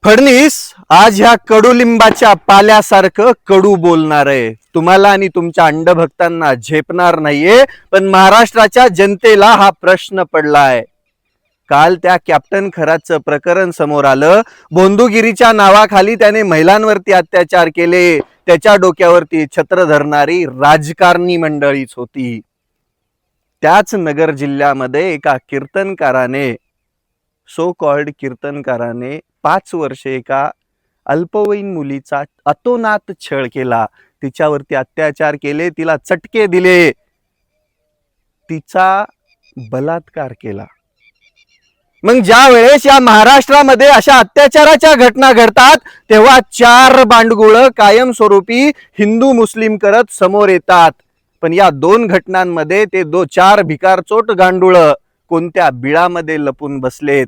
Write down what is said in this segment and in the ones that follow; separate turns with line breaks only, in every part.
फडणीस आज ह्या कडुलिंबाच्या पाल्यासारखं कडू बोलणार आहे. तुम्हाला आणि तुमच्या अंडभक्तांना झेपणार नाहीये, पण महाराष्ट्राच्या जनतेला हा प्रश्न पडलाय. काल त्या कॅप्टन खरातचं प्रकरण समोर आलं. बोंधुगिरीच्या नावाखाली त्याने महिलांवरती अत्याचार केले. त्याच्या डोक्यावरती छत्र धरणारी राजकारणी मंडळीच होती. त्याच नगर जिल्ह्यामध्ये एका कीर्तनकाराने, सो कॉल्ड कीर्तनकाराने 5 वर्षे एका अल्पवयीन मुलीचा अतोनात छळ केला. तिच्यावरती अत्याचार केले, तिला चटके दिले, तिचा बलात्कार केला. मग ज्या वेळेस या महाराष्ट्रामध्ये अशा अत्याचाराच्या घटना घडतात, तेव्हा 4 बांडगुळ कायमस्वरूपी हिंदू मुस्लिम करत समोर येतात. पण या 2 घटनांमध्ये ते 4 भिकारचोट गांडुळ कोणत्या बिळामध्ये लपून बसलेत?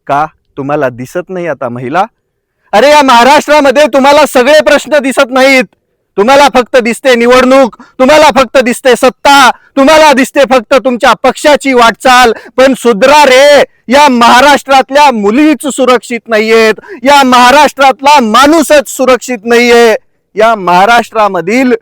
का तुम्हाला दिसत नाही आता महिला? अरे या महाराष्ट्रामध्ये तुम्हाला सगळे प्रश्न दिसत नाहीत. तुम्हाला फक्त दिसते निवडणूक, तुम्हाला फक्त दिसते सत्ता, तुम्हाला दिसते फक्त तुमच्या पक्षाची वाटचाल. पण सुधरा रे, या महाराष्ट्रातल्या मुलीच सुरक्षित नाहीयेत, या महाराष्ट्रातला माणूसच सुरक्षित नाहीये. या महाराष्ट्रामधील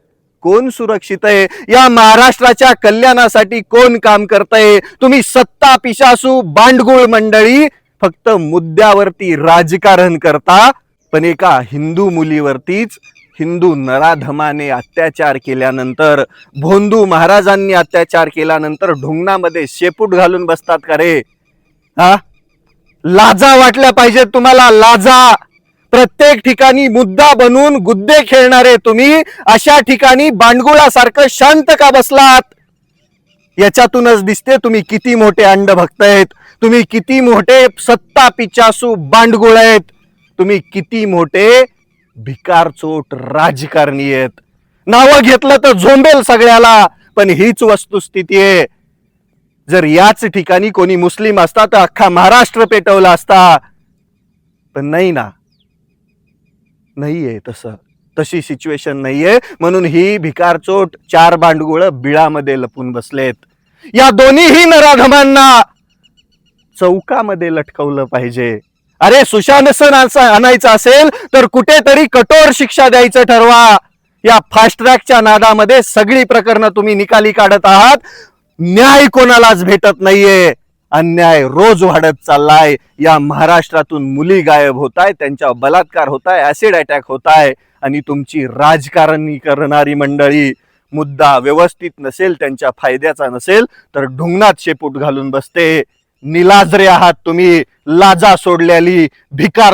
कोण सुरक्षित आहे? या महाराष्ट्राच्या कल्याणासाठी कोण काम करतंय? तुम्ही सत्ता पिशासू बांडगुळ मंडळी फक्त मुद्द्यावरती राजकारण करता, पण एका हिंदू मुलीवरतीच हिंदू नराधमाने अत्याचार केल्यानंतर, भोंदू महाराजांनी अत्याचार केल्यानंतर ढुंगणामध्ये शेपूट घालून बसतात का रे? हा, लाजा वाटल्या पाहिजेत तुम्हाला, लाजा. प्रत्येक ठिकाणी मुद्दा बनून गुद्दे खेळणारे तुम्ही अशा ठिकाणी बांडगुळासारखं शांत का बसलात? याच्यातूनच दिसते तुम्ही किती मोठे अंडभक्त आहेत, तुम्ही किती मोठे सत्ता पिचासू बांडगुळ आहेत, तुम्ही किती मोठे भिकारचोट राजकारणी आहेत. नावं घेतलं तर झोंबेल सगळ्याला, पण हीच वस्तुस्थिती आहे. जर याच ठिकाणी कोणी मुस्लिम असता तर अख्खा महाराष्ट्र पेटवला असता. पण नाही ना, नाहीये तशी सिच्युएशन नाहीये. म्हणून ही भिकारचोट 4 बांडगुळ बिळामध्ये लपून बसलेत. या दोन्हीही नराधमांना चौकामध्ये लटकवलं पाहिजे. अरे सुशासन आणायचं असेल तर कुठेतरी कठोर शिक्षा द्यायचं ठरवा. या फास्ट ट्रॅकच्या नादामध्ये सगळी प्रकरणं तुम्ही निकाली काढत आहात. न्याय कोणालाच भेटत नाहीये. अन्याय रोज वाढत चाललाय. या महाराष्ट्रातून मुली गायब होताय, त्यांच्यावर बलात्कार होताय, ऍसिड अटॅक होताय, आणि तुमची राजकारणी करणारी मंडळी मुद्दा व्यवस्थित नसेल, त्यांच्या फायद्याचा नसेल, तर ढुंगणात शेपूट घालून बसते. निलाजरे आहात तुम्ही, लाजा सोडलेली भिकार